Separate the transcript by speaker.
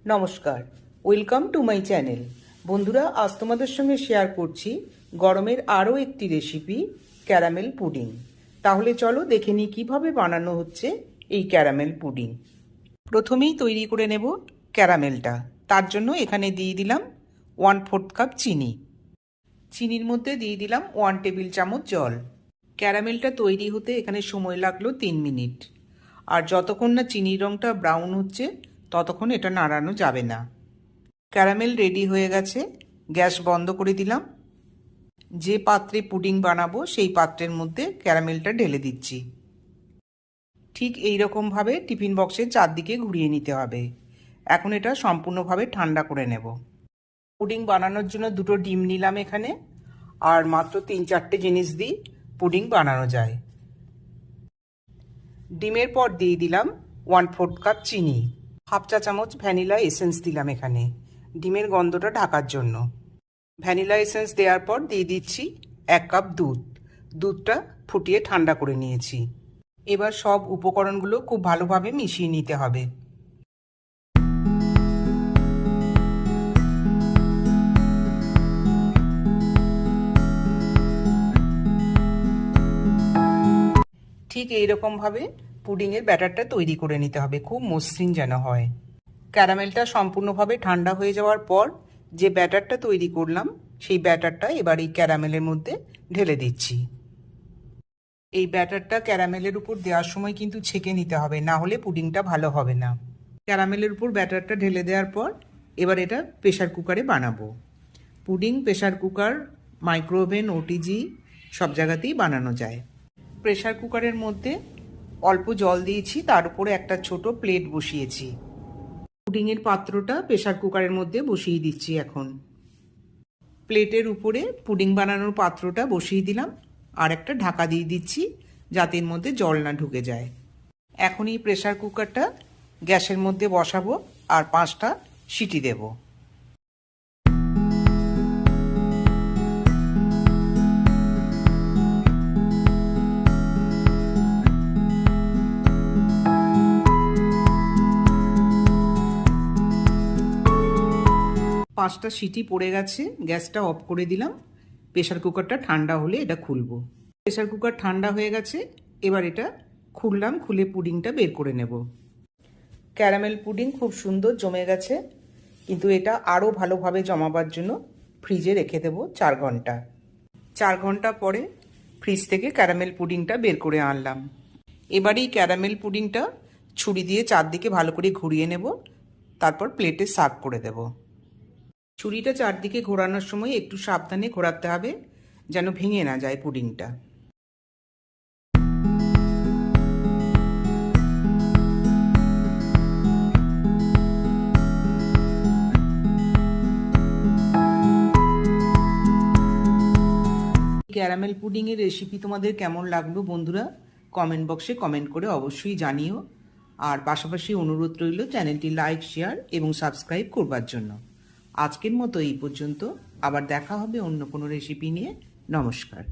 Speaker 1: নমস্কার, welcome to my channel. বন্ধুরা, আজ তোমাদের সঙ্গে শেয়ার করছি গরমের আরও একটি রেসিপি, ক্যারামেল পুডিং। তাহলে চলো দেখে নিই কীভাবে বানানো হচ্ছে এই ক্যারামেল পুডিং। প্রথমেই তৈরি করে নেব ক্যারামেলটা। তার জন্য এখানে দিয়ে দিলাম 1/4 কাপ চিনি। চিনির মধ্যে দিয়ে দিলাম 1 টেবিল চামচ জল। ক্যারামেলটা তৈরি হতে এখানে সময় লাগলো 3 মিনিট। আর যতক্ষণ না চিনির রঙটা ব্রাউন হচ্ছে ততক্ষণ এটা নাড়ানো যাবে না। ক্যারামেল রেডি হয়ে গেছে, গ্যাস বন্ধ করে দিলাম। যে পাত্রে পুডিং বানাবো সেই পাত্রের মধ্যে ক্যারামেলটা ঢেলে দিচ্ছি। ঠিক এই রকমভাবে টিফিন বক্সের চারদিকে ঘুরিয়ে নিতে হবে। এখন এটা সম্পূর্ণভাবে ঠান্ডা করে নেব। পুডিং বানানোর জন্য 2টো ডিম নিলাম এখানে, আর মাত্র 3-4টে জিনিস দিয়ে পুডিং বানানো যায়। ডিমের পর দিয়ে দিলাম 1/4 কাপ চিনি, 1/2 চা চামচ ভ্যানিলা এসেন্স দিলাম এখানে ডিমের গন্ধটা ঢাকার জন্য। ভ্যানিলা এসেন্স দেওয়ার পর দিয়ে দিচ্ছি 1 কাপ দুধ। দুধটা ফুটিয়ে ঠান্ডা করে নিয়েছি। এবার সব উপকরণগুলো খুব ভালোভাবে মিশিয়ে নিতে হবে। ঠিক এইরকমভাবে পুডিংয়ের ব্যাটারটা তৈরি করে নিতে হবে, খুব মসৃণ যেন হয়। ক্যারামেলটা সম্পূর্ণভাবে ঠান্ডা হয়ে যাওয়ার পর যে ব্যাটারটা তৈরি করলাম সেই ব্যাটারটা এবার এই ক্যারামেলের মধ্যে ঢেলে দিচ্ছি। এই ব্যাটারটা ক্যারামেলের উপর দেওয়ার সময় কিন্তু ছেঁকে নিতে হবে, না হলে পুডিংটা ভালো হবে না। ক্যারামেলের উপর ব্যাটারটা ঢেলে দেওয়ার পর এবার এটা প্রেশার কুকারে বানাবো। Pudding pressure cooker, micro oven, OTG সব জায়গাতেই বানানো যায়। প্রেশার কুকারের মধ্যে অল্প জল দিয়েছি, তার উপরে একটা ছোট প্লেট বসিয়েছি। পুডিংয়ের পাত্রটা প্রেশার কুকারের মধ্যে বসিয়ে দিচ্ছি। এখন প্লেটের উপরে পুডিং বানানোর পাত্রটা বসিয়ে দিলাম, আর একটা ঢাকা দিয়ে দিচ্ছি যাতে এর মধ্যে জল না ঢুকে যায়। এখন এই প্রেশার কুকারটা গ্যাসের মধ্যে বসাবো আর 5টা সিটি দেব। পাঁচটা সিটি পড়ে গেছে, গ্যাসটা অফ করে দিলাম। প্রেশার কুকারটা ঠান্ডা হলে এটা খুলবো। প্রেশার কুকার ঠান্ডা হয়ে গেছে, এবার এটা খুললাম। খুলে পুডিংটা বের করে নেব। ক্যারামেল পুডিং খুব সুন্দর জমে গেছে, কিন্তু এটা আরও ভালোভাবে জমাবার জন্য ফ্রিজে রেখে দেবো 4 ঘন্টা। 4 ঘন্টা পরে ফ্রিজ থেকে ক্যারামেল পুডিংটা বের করে আনলাম। এবার এই ক্যারামেল পুডিংটা ছুরি দিয়ে চারদিকে ভালো করে ঘুরিয়ে নেব, তারপর প্লেটে সার্ভ করে দেব। ছুরিটা চারদিকে ঘোরানোর সময় একটু সাবধানে ঘোরাতে হবে যেন ভেঙে না যায় পুডিংটা। ক্যারামেল পুডিংয়ের রেসিপি তোমাদের কেমন লাগলো বন্ধুরা, কমেন্ট বক্সে কমেন্ট করে অবশ্যই জানিও। আর পাশাপাশি অনুরোধ রইল চ্যানেলটি লাইক, শেয়ার এবং সাবস্ক্রাইব করবার জন্য। আজকের মতো এই পর্যন্ত, আবার দেখা হবে অন্য কোনো রেসিপি নিয়ে। নমস্কার।